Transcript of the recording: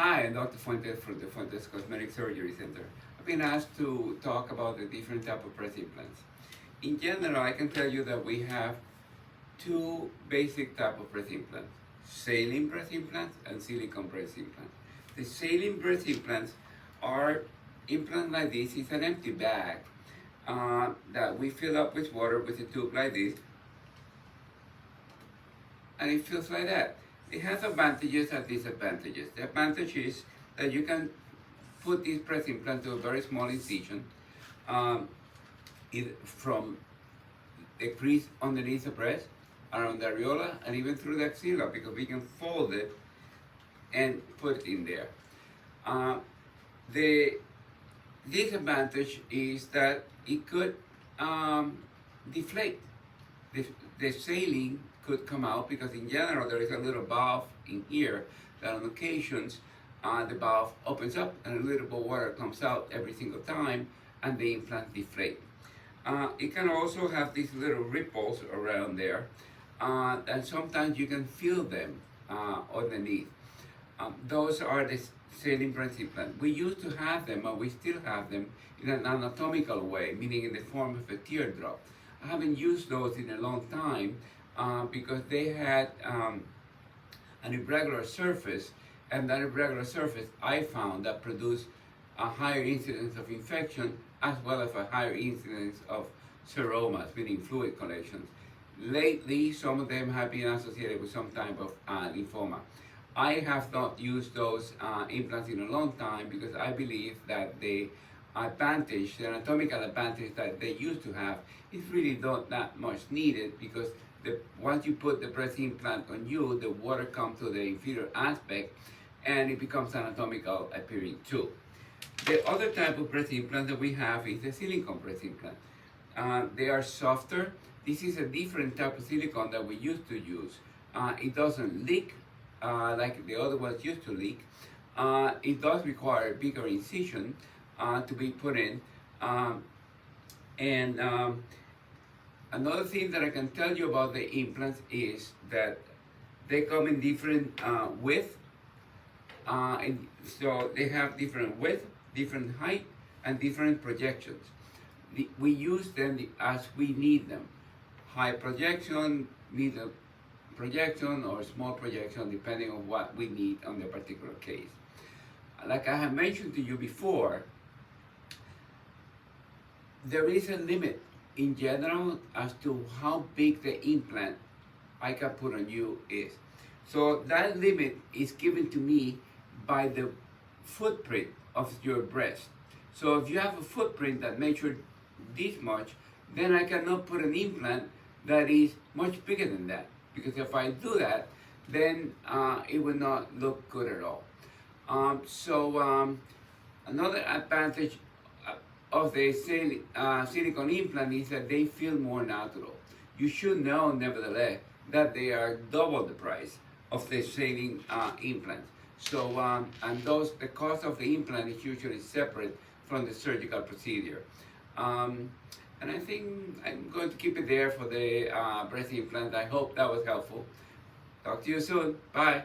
Hi, I'm Dr. Fuentes from the Fuentes Cosmetic Surgery Center. I've been asked to talk about the different type of breast implants. In general, I can tell you that we have two basic type of breast implants: saline breast implants and silicone breast implants. The saline breast implants are implants like this. It's an empty bag that we fill up with water with a tube like this, and it feels like that. It has advantages and disadvantages. The advantage is that you can put this breast implant to a very small incision from the crease underneath the breast, around the areola, and even through the axilla, because we can fold it and put it in there. The disadvantage is that it could deflate. The saline could come out because in general there is a little valve in here that on occasions the valve opens up and a little bit of water comes out every single time and the implant deflates. It can also have these little ripples around there and sometimes you can feel them underneath. Those are the saline breast implants. We used to have them, and we still have them in an anatomical way, meaning in the form of a teardrop. I haven't used those in a long time because they had an irregular surface, and that irregular surface I found that produced a higher incidence of infection as well as a higher incidence of seromas, meaning fluid collections. Lately, some of them have been associated with some type of lymphoma. I have not used those implants in a long time because I believe that the advantage, the anatomical advantage that they used to have, is really not that much needed because once you put the breast implant on you, the water comes to the inferior aspect and it becomes anatomical appearing too. The other type of breast implant that we have is the silicone breast implant. They are softer. This is a different type of silicone that we used to use. It doesn't leak like the other ones used to leak. It does require a bigger incision to be put in. Another thing that I can tell you about the implants is that they come in different width. So they have different width, different height, and different projections. We use them as we need them. High projection, middle projection, or small projection, depending on what we need on the particular case. Like I have mentioned to you before, there is a limit in general as to how big the implant I can put on you is. So that limit is given to me by the footprint of your breast. So if you have a footprint that measures this much, then I cannot put an implant that is much bigger than that. Because if I do that, then it will not look good at all. Another advantage of the silicone implant is that they feel more natural. You should know, nevertheless, that they are double the price of the saline implants. So, the cost of the implant is usually separate from the surgical procedure. And I think I'm going to keep it there for the breast implant. I hope that was helpful. Talk to you soon. Bye.